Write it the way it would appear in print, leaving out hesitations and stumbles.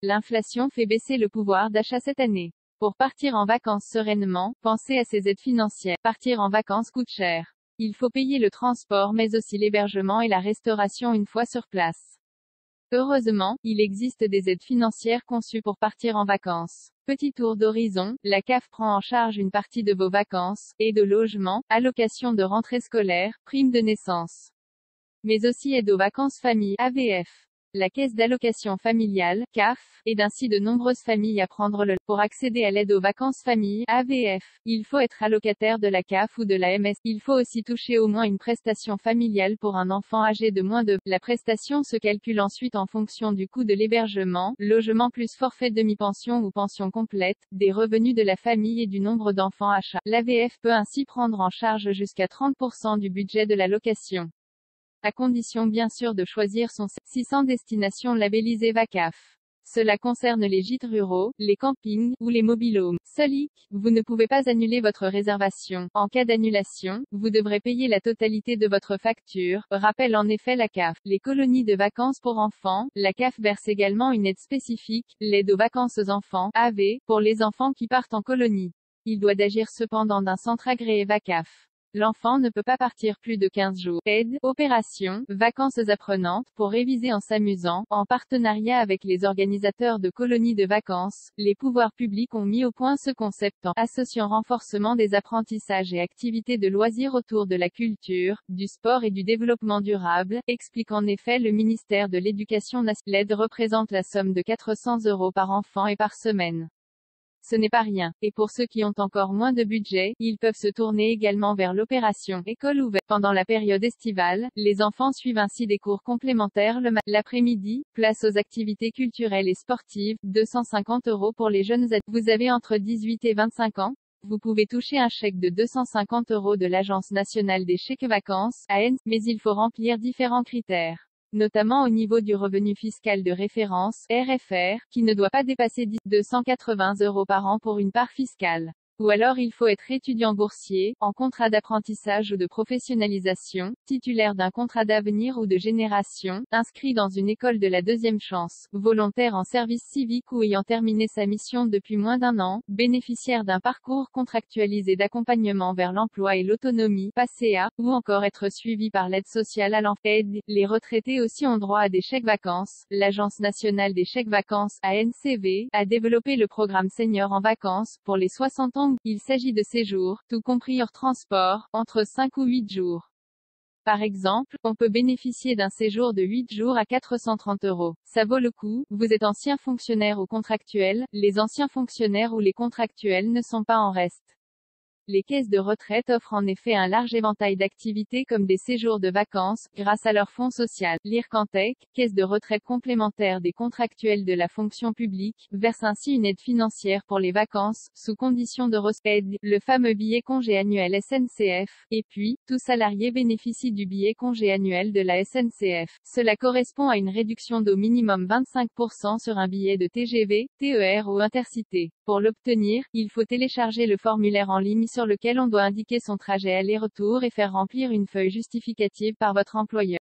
L'inflation fait baisser le pouvoir d'achat cette année. Pour partir en vacances sereinement, pensez à ces aides financières. Partir en vacances coûte cher. Il faut payer le transport mais aussi l'hébergement et la restauration une fois sur place. Heureusement, il existe des aides financières conçues pour partir en vacances. Petit tour d'horizon, la CAF prend en charge une partie de vos vacances, aide au logement, allocation de rentrée scolaire, prime de naissance. Mais aussi aide aux vacances famille, AVF. La caisse d'allocation familiale, CAF, aide ainsi de nombreuses familles à prendre le. Pour accéder à l'aide aux vacances famille, AVF, il faut être allocataire de la CAF ou de la MS. Il faut aussi toucher au moins une prestation familiale pour un enfant âgé de moins de. La prestation se calcule ensuite en fonction du coût de l'hébergement, logement plus forfait demi-pension ou pension complète, des revenus de la famille et du nombre d'enfants à charge. L'AVF peut ainsi prendre en charge jusqu'à 30% du budget de la location. À condition bien sûr de choisir son 600 destinations labellisées VACAF. Cela concerne les gîtes ruraux, les campings, ou les mobil-homes. Seul hic, vous ne pouvez pas annuler votre réservation. En cas d'annulation, vous devrez payer la totalité de votre facture, rappelle en effet la CAF. Les colonies de vacances pour enfants, la CAF verse également une aide spécifique, l'aide aux vacances enfants, AV, pour les enfants qui partent en colonie. Il doit agir cependant d'un centre agréé VACAF. L'enfant ne peut pas partir plus de 15 jours. Aide, opération, vacances apprenantes, pour réviser en s'amusant, en partenariat avec les organisateurs de colonies de vacances, les pouvoirs publics ont mis au point ce concept en associant renforcement des apprentissages et activités de loisirs autour de la culture, du sport et du développement durable, explique en effet le ministère de l'Éducation nationale. L'aide représente la somme de 400 € par enfant et par semaine. Ce n'est pas rien. Et pour ceux qui ont encore moins de budget, ils peuvent se tourner également vers l'opération École ouverte. Pendant la période estivale, les enfants suivent ainsi des cours complémentaires l'après-midi, place aux activités culturelles et sportives, 250 € pour les jeunes adultes. Vous avez entre 18 et 25 ans? Vous pouvez toucher un chèque de 250 € de l'Agence nationale des chèques vacances, AN, mais il faut remplir différents critères. Notamment au niveau du revenu fiscal de référence, RFR, qui ne doit pas dépasser 280 € par an pour une part fiscale. Ou alors il faut être étudiant boursier, en contrat d'apprentissage ou de professionnalisation, titulaire d'un contrat d'avenir ou de génération, inscrit dans une école de la deuxième chance, volontaire en service civique ou ayant terminé sa mission depuis moins d'un an, bénéficiaire d'un parcours contractualisé d'accompagnement vers l'emploi et l'autonomie, PACEA, ou encore être suivi par l'aide sociale à l'enfance. Les retraités aussi ont droit à des chèques vacances. L'Agence nationale des chèques vacances, ANCV, a développé le programme Senior en vacances, pour les 60 ans. Il s'agit de séjours, tout compris hors transport, entre 5 ou 8 jours. Par exemple, on peut bénéficier d'un séjour de 8 jours à 430 €. Ça vaut le coup. Vous êtes ancien fonctionnaire ou contractuel, les anciens fonctionnaires ou les contractuels ne sont pas en reste. Les caisses de retraite offrent en effet un large éventail d'activités comme des séjours de vacances, grâce à leur fonds social. L'IRCANTEC, caisse de retraite complémentaire des contractuels de la fonction publique, verse ainsi une aide financière pour les vacances, sous condition de recette, le fameux billet congé annuel SNCF, et puis, tout salarié bénéficie du billet congé annuel de la SNCF. Cela correspond à une réduction d'au minimum 25% sur un billet de TGV, TER ou Intercité. Pour l'obtenir, il faut télécharger le formulaire en ligne sur lequel on doit indiquer son trajet aller-retour et faire remplir une feuille justificative par votre employeur.